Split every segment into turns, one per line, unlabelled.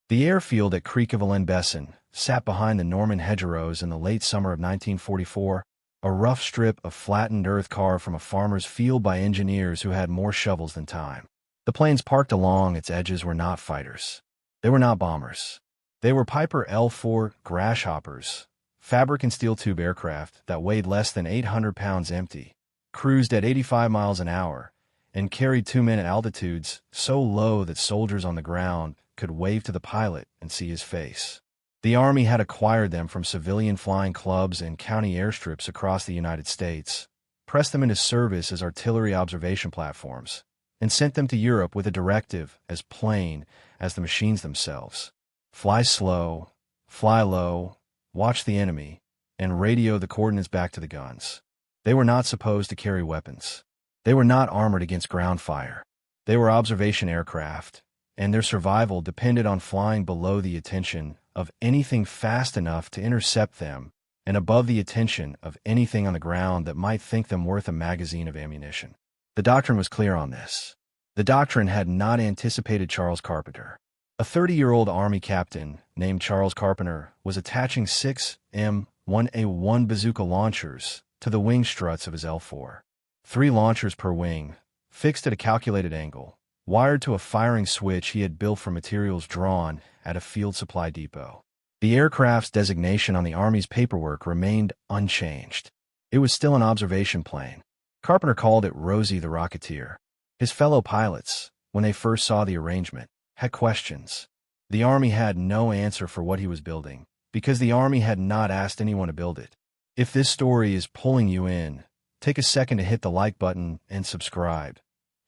The airfield at Crèquevillain-Besson sat behind the Norman hedgerows in the late summer of 1944, a rough strip of flattened earth carved from a farmer's field by engineers who had more shovels than time. The planes parked along its edges were not fighters. They were not bombers. They were Piper L-4 Grasshoppers, fabric and steel tube aircraft that weighed less than 800 pounds empty, cruised at 85 miles an hour, and carried 2 men at altitudes so low that soldiers on the ground could wave to the pilot and see his face. The Army had acquired them from civilian flying clubs and county airstrips across the United States, pressed them into service as artillery observation platforms, and sent them to Europe with a directive as plain as the machines themselves: fly slow, fly low, watch the enemy, and radio the coordinates back to the guns. They were not supposed to carry weapons. They were not armored against ground fire. They were observation aircraft, and their survival depended on flying below the attention of anything fast enough to intercept them and above the attention of anything on the ground that might think them worth a magazine of ammunition. The Doctrine was clear on this. The Doctrine had not anticipated Charles Carpenter. A 30-year-old Army captain named Charles Carpenter was attaching 6 M1A1 bazooka launchers to the wing struts of his L4. 3 launchers per wing, fixed at a calculated angle, wired to a firing switch he had built from materials drawn at a field supply depot. The aircraft's designation on the Army's paperwork remained unchanged. It was still an observation plane. Carpenter called it Rosie the Rocketeer. His fellow pilots, when they first saw the arrangement, had questions. The Army had no answer for what he was building, because the Army had not asked anyone to build it. If this story is pulling you in, take a second to hit the like button and subscribe,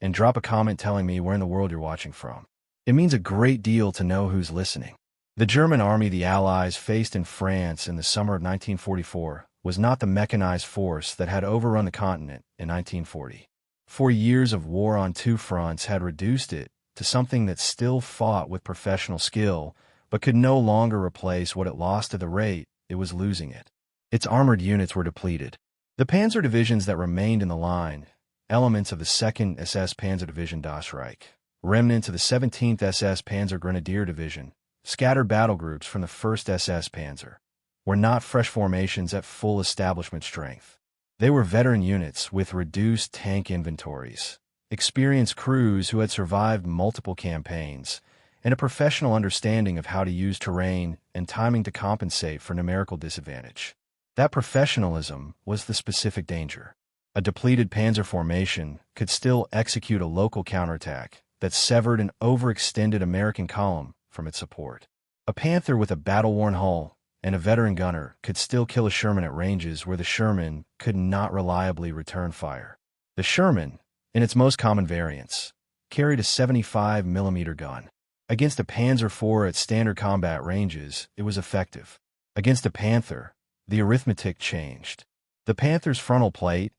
and drop a comment telling me where in the world you're watching from. It means a great deal to know who's listening. The German army the Allies faced in France in the summer of 1944 was not the mechanized force that had overrun the continent in 1940. 4 years of war on 2 fronts had reduced it to something that still fought with professional skill, but could no longer replace what it lost at the rate it was losing it. Its armored units were depleted. The panzer divisions that remained in the line, elements of the 2nd SS Panzer Division Das Reich, remnants of the 17th SS Panzer Grenadier Division, scattered battle groups from the 1st SS Panzer, were not fresh formations at full establishment strength. They were veteran units with reduced tank inventories, experienced crews who had survived multiple campaigns, and a professional understanding of how to use terrain and timing to compensate for numerical disadvantage. That professionalism was the specific danger. A depleted panzer formation could still execute a local counterattack that severed an overextended American column from its support. A Panther with a battle-worn hull and a veteran gunner could still kill a Sherman at ranges where the Sherman could not reliably return fire. The Sherman, in its most common variants, carried a 75mm gun. Against a Panzer IV at standard combat ranges, it was effective. Against a Panther, the arithmetic changed. The Panther's frontal plate,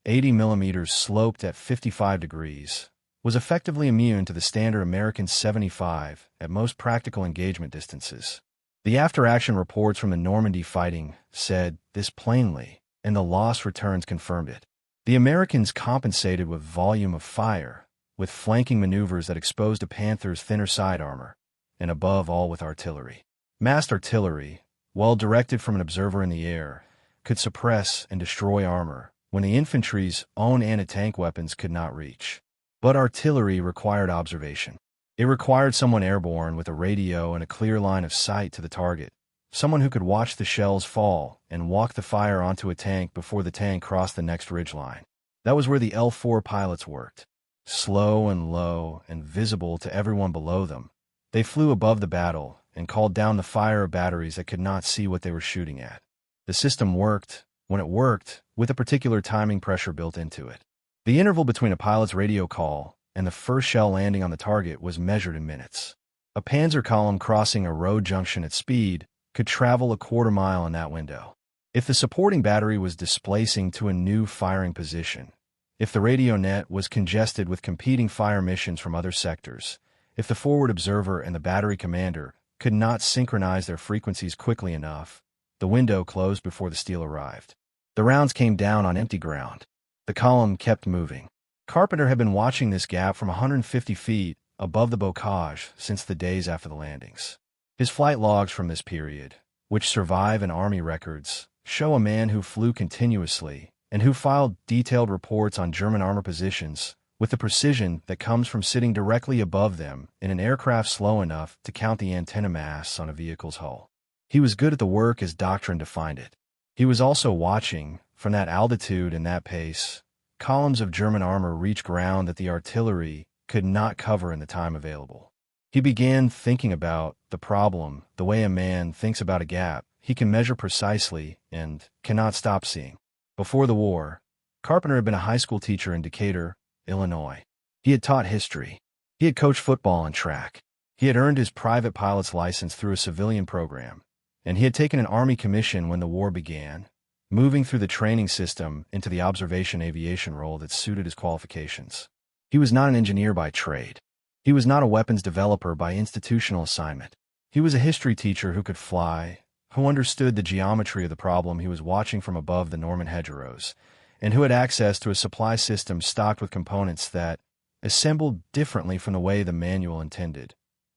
80mm sloped at 55 degrees, was effectively immune to the standard American 75 at most practical engagement distances. The after-action reports from the Normandy fighting said this plainly, and the loss returns confirmed it. The Americans compensated with volume of fire, with flanking maneuvers that exposed a Panther's thinner side armor, and above all with artillery. Massed artillery, well directed from an observer in the air, could suppress and destroy armor when the infantry's own anti-tank weapons could not reach. But artillery required observation. It required someone airborne with a radio and a clear line of sight to the target, someone who could watch the shells fall and walk the fire onto a tank before the tank crossed the next ridgeline. That was where the L4 pilots worked. Slow and low and visible to everyone below them, they flew above the battle and called down the fire of batteries that could not see what they were shooting at. The system worked, when it worked, with a particular timing pressure built into it. The interval between a pilot's radio call and the first shell landing on the target was measured in minutes. A panzer column crossing a road junction at speed could travel a quarter mile in that window. If the supporting battery was displacing to a new firing position, if the radio net was congested with competing fire missions from other sectors, if the forward observer and the battery commander could not synchronize their frequencies quickly enough, the window closed before the steel arrived. The rounds came down on empty ground. The column kept moving. Carpenter had been watching this gap from 150 feet above the bocage since the days after the landings. His flight logs from this period, which survive in Army records, show a man who flew continuously and who filed detailed reports on German armor positions with the precision that comes from sitting directly above them in an aircraft slow enough to count the antenna masts on a vehicle's hull. He was good at the work as Doctrine defined it. He was also watching, from that altitude and that pace, columns of German armor reach ground that the artillery could not cover in the time available. He began thinking about the problem the way a man thinks about a gap he can measure precisely and cannot stop seeing. Before the war, Carpenter had been a high school teacher in Decatur, Illinois. He had taught history. He had coached football and track. He had earned his private pilot's license through a civilian program, and he had taken an Army commission when the war began, moving through the training system into the observation aviation role that suited his qualifications. He was not an engineer by trade. He was not a weapons developer by institutional assignment. He was a history teacher who could fly, who understood the geometry of the problem he was watching from above the Norman hedgerows, and who had access to a supply system stocked with components that, assembled differently from the way the manual intended,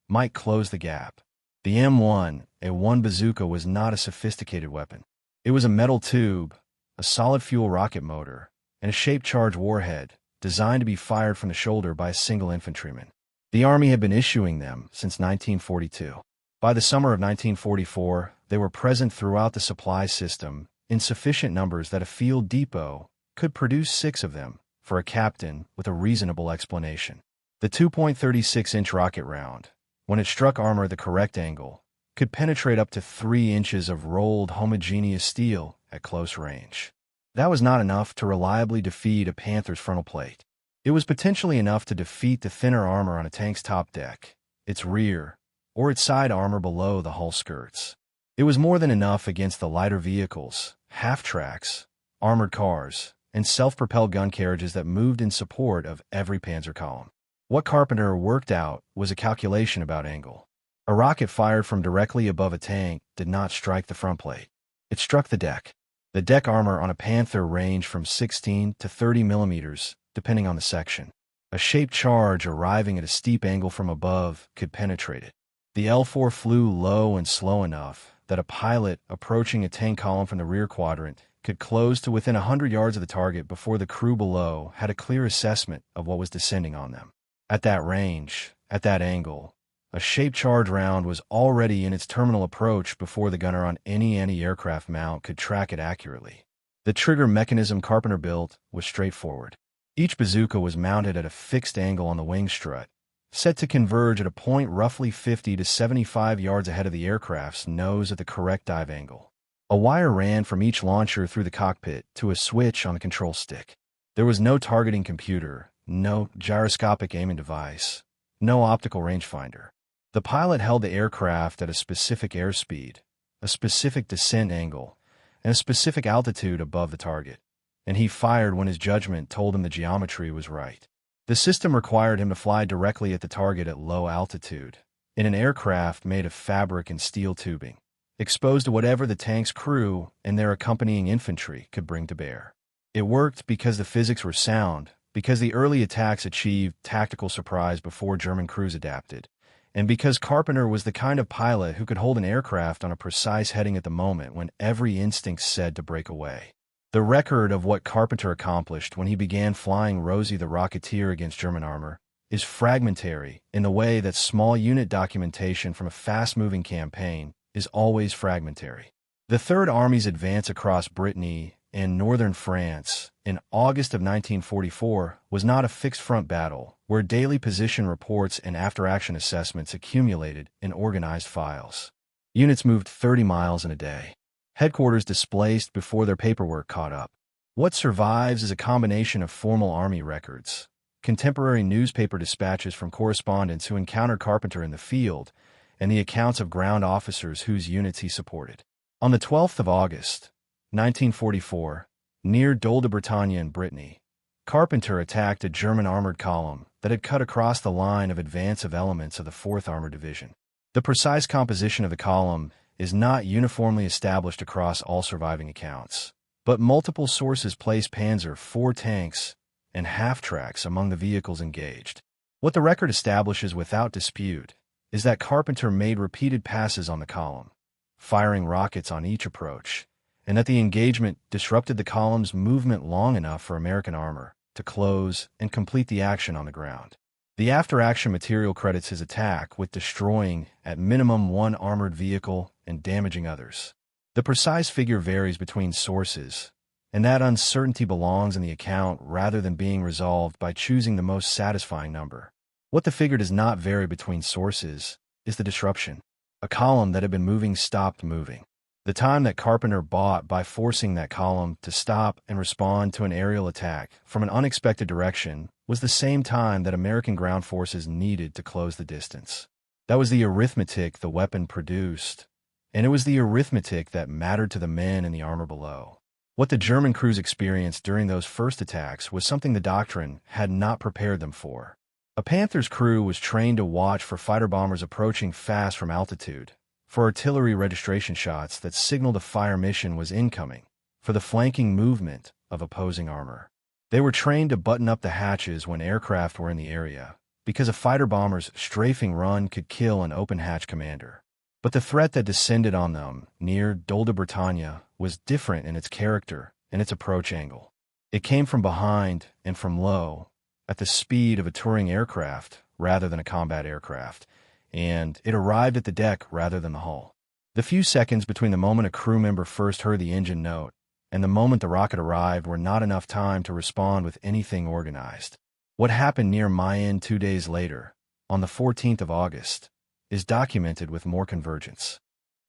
might close the gap. The M1, a one bazooka, was not a sophisticated weapon. It was a metal tube, a solid-fuel rocket motor, and a shaped-charge warhead designed to be fired from the shoulder by a single infantryman. The Army had been issuing them since 1942. By the summer of 1944, they were present throughout the supply system in sufficient numbers that a field depot could produce 6 of them for a captain with a reasonable explanation. The 2.36-inch rocket round, when it struck armor at the correct angle, could penetrate up to 3 inches of rolled homogeneous steel at close range. That was not enough to reliably defeat a Panther's frontal plate. It was potentially enough to defeat the thinner armor on a tank's top deck, its rear, or its side armor below the hull skirts. It was more than enough against the lighter vehicles, half-tracks, armored cars, and self-propelled gun carriages that moved in support of every panzer column. What Carpenter worked out was a calculation about angle. A rocket fired from directly above a tank did not strike the front plate. It struck the deck. The deck armor on a Panther ranged from 16 to 30 millimeters, depending on the section. A shaped charge arriving at a steep angle from above could penetrate it. The L-4 flew low and slow enough that a pilot approaching a tank column from the rear quadrant could close to within 100 yards of the target before the crew below had a clear assessment of what was descending on them. At that range, at that angle, a shaped charge round was already in its terminal approach before the gunner on any anti-aircraft mount could track it accurately. The trigger mechanism Carpenter built was straightforward. Each bazooka was mounted at a fixed angle on the wing strut, set to converge at a point roughly 50 to 75 yards ahead of the aircraft's nose at the correct dive angle. A wire ran from each launcher through the cockpit to a switch on the control stick. There was no targeting computer, no gyroscopic aiming device, no optical rangefinder. The pilot held the aircraft at a specific airspeed, a specific descent angle, and a specific altitude above the target, and he fired when his judgment told him the geometry was right. The system required him to fly directly at the target at low altitude, in an aircraft made of fabric and steel tubing, exposed to whatever the tank's crew and their accompanying infantry could bring to bear. It worked because the physics were sound, because the early attacks achieved tactical surprise before German crews adapted, and because Carpenter was the kind of pilot who could hold an aircraft on a precise heading at the moment when every instinct said to break away. The record of what Carpenter accomplished when he began flying Rosie the Rocketeer against German armor is fragmentary in the way that small unit documentation from a fast-moving campaign is always fragmentary. The Third Army's advance across Brittany and northern France in August of 1944 was not a fixed-front battle where daily position reports and after-action assessments accumulated in organized files. Units moved 30 miles in a day. Headquarters displaced before their paperwork caught up. What survives is a combination of formal Army records, contemporary newspaper dispatches from correspondents who encountered Carpenter in the field, and the accounts of ground officers whose units he supported. On the 12th of August, 1944, near Dol-de-Bretagne in Brittany, Carpenter attacked a German armored column that had cut across the line of advance of elements of the 4th Armored Division. The precise composition of the column is not uniformly established across all surviving accounts, but multiple sources place Panzer IV tanks and half-tracks among the vehicles engaged. What the record establishes without dispute is that Carpenter made repeated passes on the column, firing rockets on each approach, and that the engagement disrupted the column's movement long enough for American armor to close and complete the action on the ground. The after-action material credits his attack with destroying, at minimum, one armored vehicle and damaging others. The precise figure varies between sources, and that uncertainty belongs in the account rather than being resolved by choosing the most satisfying number. What the figure does not vary between sources is the disruption. A column that had been moving stopped moving. The time that Carpenter bought by forcing that column to stop and respond to an aerial attack from an unexpected direction was the same time that American ground forces needed to close the distance. That was the arithmetic the weapon produced, and it was the arithmetic that mattered to the men in the armor below. What the German crews experienced during those first attacks was something the Doctrine had not prepared them for. A Panthers crew was trained to watch for fighter bombers approaching fast from altitude, for artillery registration shots that signaled a fire mission was incoming, for the flanking movement of opposing armor. They were trained to button up the hatches when aircraft were in the area, because a fighter bomber's strafing run could kill an open-hatch commander. But the threat that descended on them near Dol-de-Bretagne was different in its character and its approach angle. It came from behind and from low, at the speed of a touring aircraft rather than a combat aircraft, and it arrived at the deck rather than the hull. The few seconds between the moment a crew member first heard the engine note and the moment the rocket arrived were not enough time to respond with anything organized. What happened near Mayenne 2 days later, on the 14th of August, is documented with more convergence.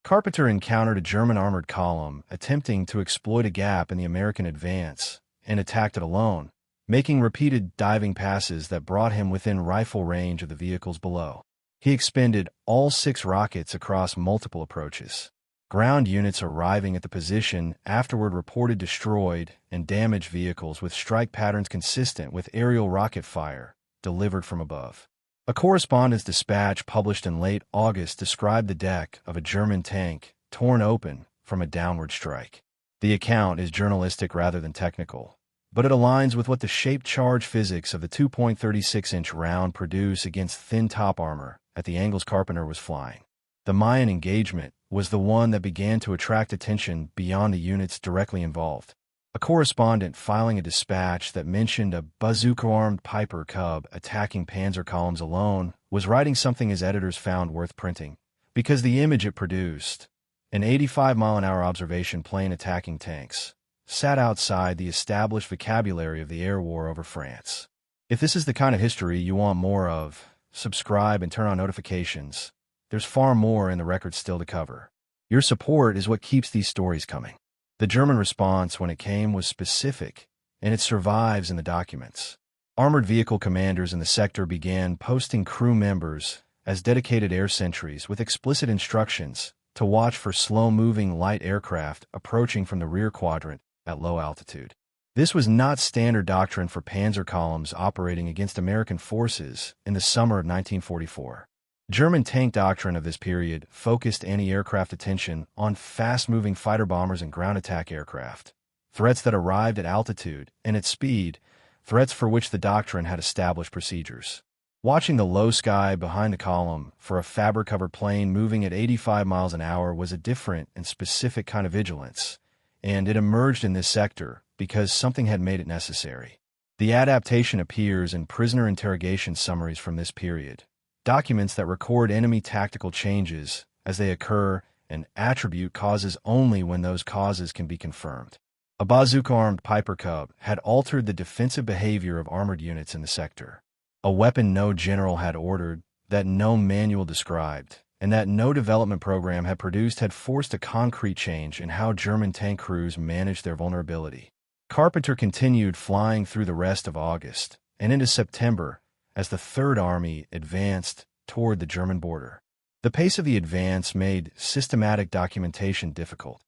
Carpenter encountered a German armored column attempting to exploit a gap in the American advance and attacked it alone, making repeated diving passes that brought him within rifle range of the vehicles below. He expended all 6 rockets across multiple approaches. Ground units arriving at the position afterward reported destroyed and damaged vehicles with strike patterns consistent with aerial rocket fire delivered from above. A correspondence dispatch published in late August described the deck of a German tank torn open from a downward strike. The account is journalistic rather than technical, but it aligns with what the shape-charge physics of the 2.36-inch round produce against thin top armor at the angles Carpenter was flying. The Mayenne engagement was the one that began to attract attention beyond the units directly involved. A correspondent filing a dispatch that mentioned a bazooka-armed Piper Cub attacking panzer columns alone was writing something his editors found worth printing, because the image it produced, an 85-mile-an-hour observation plane attacking tanks, sat outside the established vocabulary of the air war over France. If this is the kind of history you want more of, subscribe and turn on notifications. There's far more in the record still to cover. Your support is what keeps these stories coming. The German response when it came was specific, and it survives in the documents. Armored vehicle commanders in the sector began posting crew members as dedicated air sentries with explicit instructions to watch for slow-moving light aircraft approaching from the rear quadrant at low altitude. This was not standard doctrine for panzer columns operating against American forces in the summer of 1944. German tank doctrine of this period focused anti-aircraft attention on fast-moving fighter bombers and ground attack aircraft, threats that arrived at altitude and at speed, threats for which the doctrine had established procedures. Watching the low sky behind the column for a fabric-covered plane moving at 85 miles an hour was a different and specific kind of vigilance, and it emerged in this sector because something had made it necessary. The Adaptation appears in prisoner interrogation summaries from this period, documents that record enemy tactical changes as they occur and attribute causes only when those causes can be confirmed. A bazooka-armed Piper Cub had altered the defensive behavior of armored units in the sector. A weapon no general had ordered, that no manual described, and that no development program had produced had forced a concrete change in how German tank crews managed their vulnerability. Carpenter continued flying through the rest of August and into September as the Third Army advanced toward the German border. The pace of the advance made systematic documentation difficult,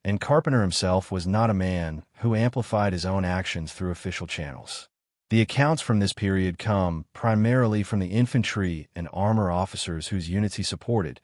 and Carpenter himself was not a man who amplified his own actions through official channels. The accounts from this period come primarily from the infantry and armor officers whose units he supported,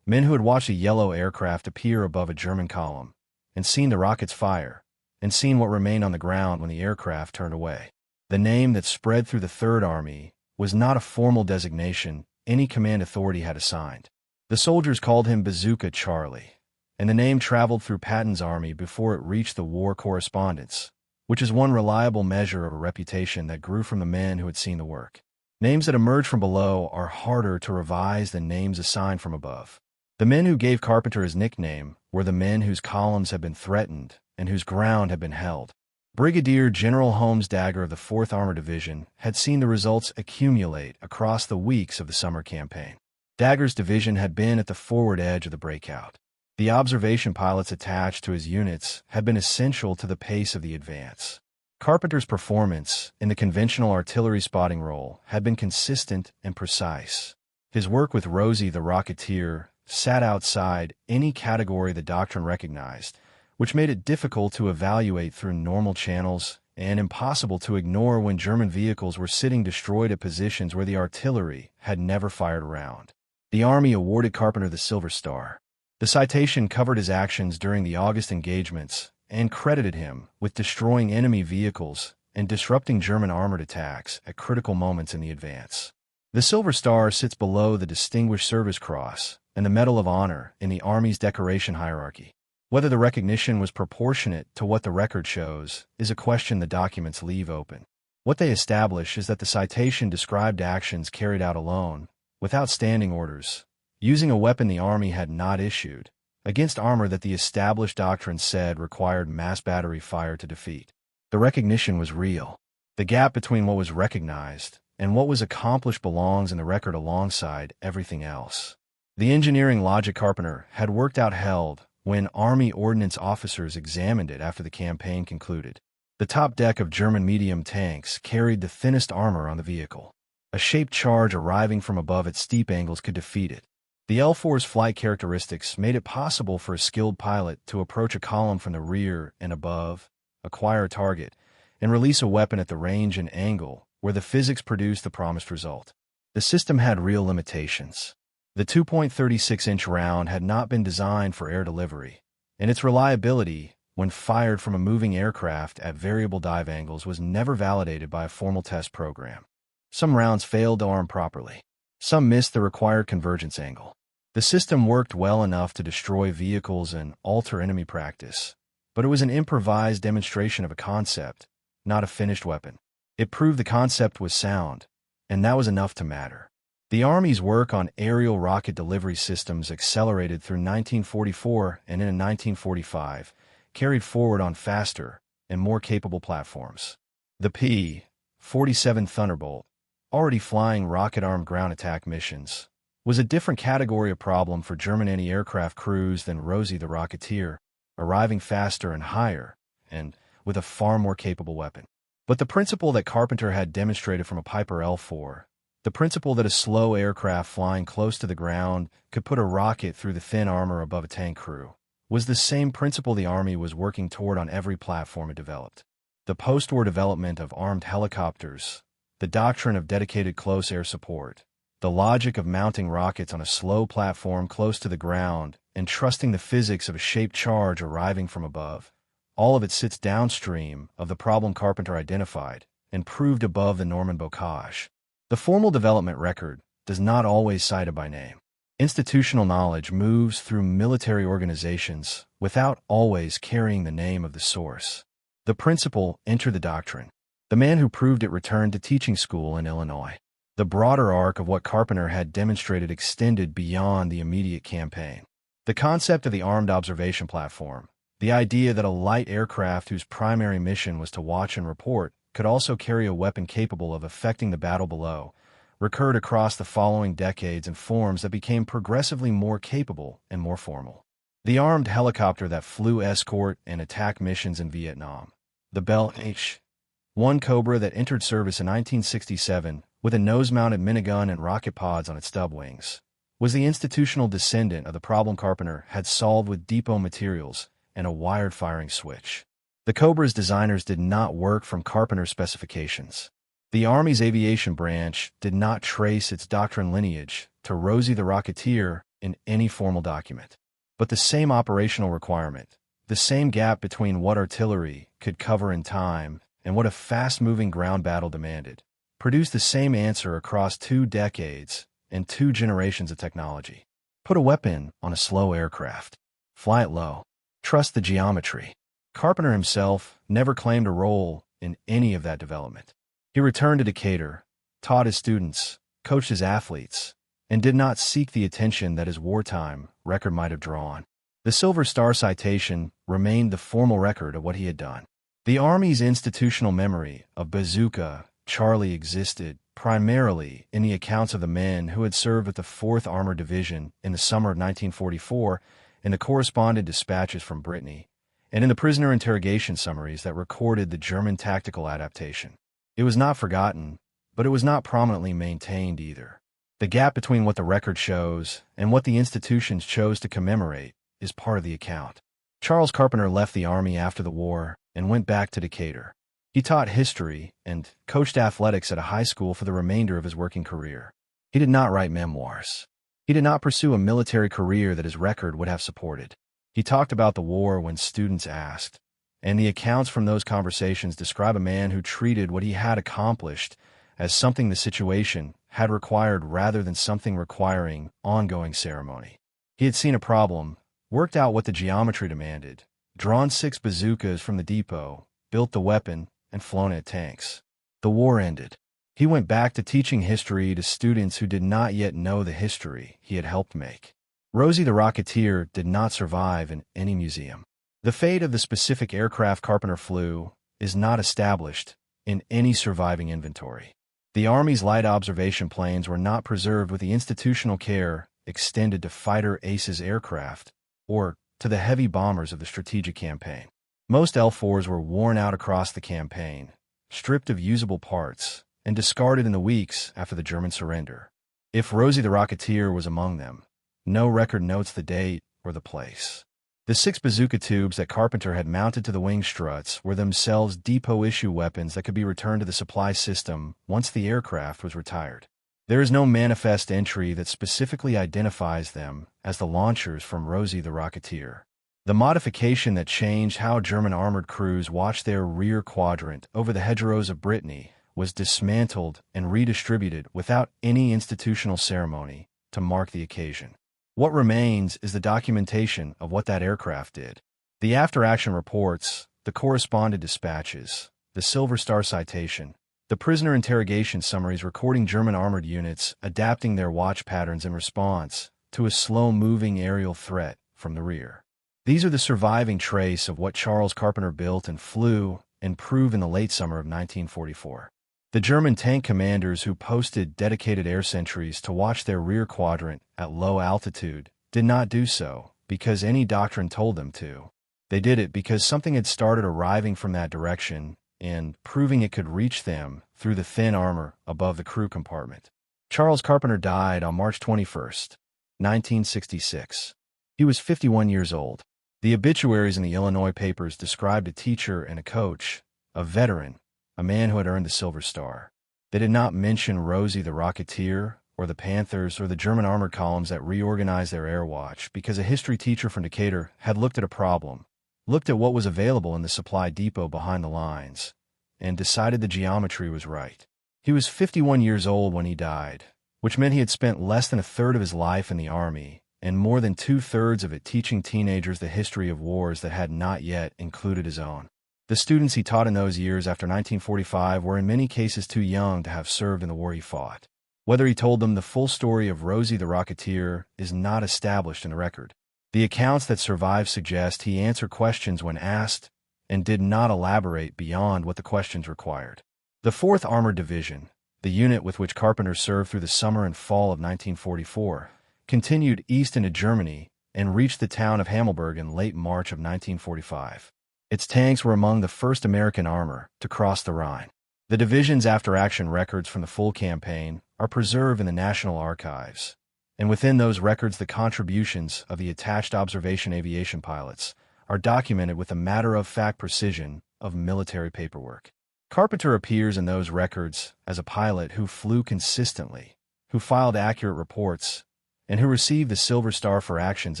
men who had watched a yellow aircraft appear above a German column, and seen the rockets fire, and seen what remained on the ground when the aircraft turned away. The name that spread through the Third Army was not a formal designation any command authority had assigned. The soldiers called him Bazooka Charlie, and the name traveled through Patton's army before it reached the war correspondence, which is one reliable measure of a reputation that grew from the men who had seen the work. Names that emerge from below are harder to revise than names assigned from above. The men who gave Carpenter his nickname were the men whose columns had been threatened and whose ground had been held. Brigadier General Holmes Dagger of the 4th Armored Division had seen the results accumulate across the weeks of the summer campaign. Dagger's division had been at the forward edge of the breakout. The observation pilots attached to his units had been essential to the pace of the advance. Carpenter's performance in the conventional artillery spotting role had been consistent and precise. His work with Rosie the Rocketeer sat outside any category the Doctrine recognized, which made it difficult to evaluate through normal channels and impossible to ignore when German vehicles were sitting destroyed at positions where the artillery had never fired a round. The Army awarded Carpenter the Silver Star. The citation covered his actions during the August engagements and credited him with destroying enemy vehicles and disrupting German armored attacks at critical moments in the advance. The Silver Star sits below the Distinguished Service Cross and the Medal of Honor in the Army's decoration hierarchy. Whether the recognition was proportionate to what the record shows is a question the documents leave open. What they establish is that the citation described actions carried out alone, without standing orders, using a weapon the Army had not issued, against armor that the established doctrine said required mass battery fire to defeat. The recognition was real. The gap between what was recognized and what was accomplished belongs in the record alongside everything else. The engineering logic Carpenter had worked out held when Army ordnance officers examined it after the campaign concluded. The top deck of German medium tanks carried the thinnest armor on the vehicle. A shaped charge arriving from above at steep angles could defeat it. The L-4's flight characteristics made it possible for a skilled pilot to approach a column from the rear and above, acquire a target, and release a weapon at the range and angle where the physics produced the promised result. The system had real limitations. The 2.36-inch round had not been designed for air delivery, and its reliability, when fired from a moving aircraft at variable dive angles, was never validated by a formal test program. Some rounds failed to arm properly. Some missed the required convergence angle. The system worked well enough to destroy vehicles and alter enemy practice, but it was an improvised demonstration of a concept, not a finished weapon. It proved the concept was sound, and that was enough to matter. The Army's work on aerial rocket delivery systems accelerated through 1944 and in 1945, carried forward on faster and more capable platforms. The P-47 Thunderbolt, already flying rocket-armed ground attack missions, was a different category of problem for German anti-aircraft crews than Rosie the Rocketeer, arriving faster and higher, and with a far more capable weapon. But the principle that Carpenter had demonstrated from a Piper L-4, the principle that a slow aircraft flying close to the ground could put a rocket through the thin armor above a tank crew, was the same principle the Army was working toward on every platform it developed. The post-war development of armed helicopters, the doctrine of dedicated close air support, the logic of mounting rockets on a slow platform close to the ground and trusting the physics of a shaped charge arriving from above, all of it sits downstream of the problem Carpenter identified and proved above the Norman bocage. The formal development record does not always cite it by name. Institutional knowledge moves through military organizations without always carrying the name of the source. The principle entered the doctrine. The man who proved it returned to teaching school in Illinois. The broader arc of what Carpenter had demonstrated extended beyond the immediate campaign. The concept of the armed observation platform, the idea that a light aircraft whose primary mission was to watch and report could also carry a weapon capable of affecting the battle below, recurred across the following decades in forms that became progressively more capable and more formal. The armed helicopter that flew escort and attack missions in Vietnam, the Bell H-1 Cobra that entered service in 1967 with a nose-mounted minigun and rocket pods on its stub wings, was the institutional descendant of the problem Carpenter had solved with depot materials and a wired firing switch. The Cobra's designers did not work from Carpenter's specifications. The Army's aviation branch did not trace its doctrine lineage to Rosie the Rocketeer in any formal document. But the same operational requirement, the same gap between what artillery could cover in time and what a fast-moving ground battle demanded, produced the same answer across 2 decades and 2 generations of technology. Put a weapon on a slow aircraft. Fly it low. Trust the geometry. Carpenter himself never claimed a role in any of that development. He returned to Decatur, taught his students, coached his athletes, and did not seek the attention that his wartime record might have drawn. The Silver Star citation remained the formal record of what he had done. The Army's institutional memory of Bazooka Charlie existed primarily in the accounts of the men who had served with the 4th Armored Division in the summer of 1944, in the correspondent dispatches from Brittany, and in the prisoner interrogation summaries that recorded the German tactical adaptation. It was not forgotten, but it was not prominently maintained either. The gap between what the record shows and what the institutions chose to commemorate is part of the account. Charles Carpenter left the Army after the war and went back to Decatur. He taught history and coached athletics at a high school for the remainder of his working career. He did not write memoirs. He did not pursue a military career that his record would have supported. He talked about the war when students asked, and the accounts from those conversations describe a man who treated what he had accomplished as something the situation had required rather than something requiring ongoing ceremony. He had seen a problem, worked out what the geometry demanded, drawn 6 bazookas from the depot, built the weapon, and flown at tanks. The war ended. He went back to teaching history to students who did not yet know the history he had helped make. Rosie the Rocketeer did not survive in any museum. The fate of the specific aircraft Carpenter flew is not established in any surviving inventory. The Army's light observation planes were not preserved with the institutional care extended to fighter aces aircraft or to the heavy bombers of the strategic campaign. Most L-4s were worn out across the campaign, stripped of usable parts, and discarded in the weeks after the German surrender. If Rosie the Rocketeer was among them, no record notes the date or the place. The 6 bazooka tubes that Carpenter had mounted to the wing struts were themselves depot-issue weapons that could be returned to the supply system once the aircraft was retired. There is no manifest entry that specifically identifies them as the launchers from Rosie the Rocketeer. The modification that changed how German armored crews watched their rear quadrant over the hedgerows of Brittany was dismantled and redistributed without any institutional ceremony to mark the occasion. What remains is the documentation of what that aircraft did. The after-action reports, the correspondent dispatches, the Silver Star citation, the prisoner interrogation summaries recording German armored units adapting their watch patterns in response to a slow-moving aerial threat from the rear. These are the surviving trace of what Charles Carpenter built and flew and proved in the late summer of 1944. The German tank commanders who posted dedicated air sentries to watch their rear quadrant at low altitude did not do so because any doctrine told them to. They did it because something had started arriving from that direction and proving it could reach them through the thin armor above the crew compartment. Charles Carpenter died on March 21, 1966. He was 51 years old. The obituaries in the Illinois papers described a teacher and a coach, a veteran, a man who had earned the Silver Star. They did not mention Rosie the Rocketeer or the Panthers or the German armored columns that reorganized their air watch because a history teacher from Decatur had looked at a problem, looked at what was available in the supply depot behind the lines, and decided the geometry was right. He was 51 years old when he died, which meant he had spent less than a third of his life in the Army and more than 2/3 of it teaching teenagers the history of wars that had not yet included his own. The students he taught in those years after 1945 were in many cases too young to have served in the war he fought. Whether he told them the full story of Rosie the Rocketeer is not established in the record. The accounts that survive suggest he answered questions when asked and did not elaborate beyond what the questions required. The 4th Armored Division, the unit with which Carpenter served through the summer and fall of 1944, continued east into Germany and reached the town of Hammelburg in late March of 1945. Its tanks were among the first American armor to cross the Rhine. The division's after-action records from the full campaign are preserved in the National Archives, and within those records the contributions of the attached observation aviation pilots are documented with the matter-of-fact precision of military paperwork. Carpenter appears in those records as a pilot who flew consistently, who filed accurate reports, and who received the Silver Star for actions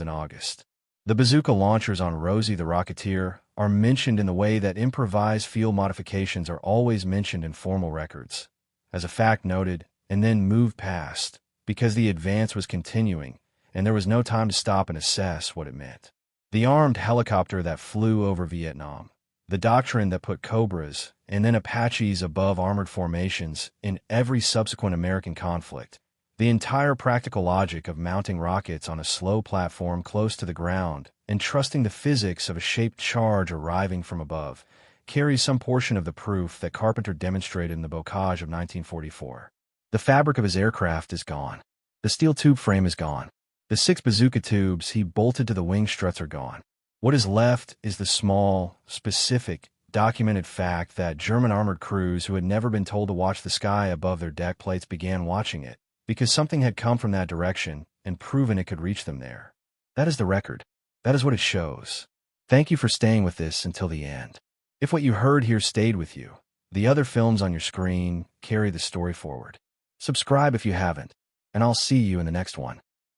in August. The bazooka launchers on Rosie the Rocketeer are mentioned in the way that improvised field modifications are always mentioned in formal records, as a fact noted and then moved past because the advance was continuing, and there was no time to stop and assess what it meant. The armed helicopter that flew over Vietnam, the Doctrine that put Cobras and then Apaches above armored formations in every subsequent American conflict, the entire practical logic of mounting rockets on a slow platform close to the ground and trusting the physics of a shaped charge arriving from above, carries some portion of the proof that Carpenter demonstrated in the Bocage of 1944. The fabric of his aircraft is gone. The steel tube frame is gone. The 6 bazooka tubes he bolted to the wing struts are gone. What is left is the small, specific, documented fact that German armored crews who had never been told to watch the sky above their deck plates began watching it, because something had come from that direction and proven it could reach them there. That is the record. That is what it shows. Thank you for staying with this until the end. If what you heard here stayed with you, the other films on your screen carry the story forward. Subscribe if you haven't, and I'll see you in the next one.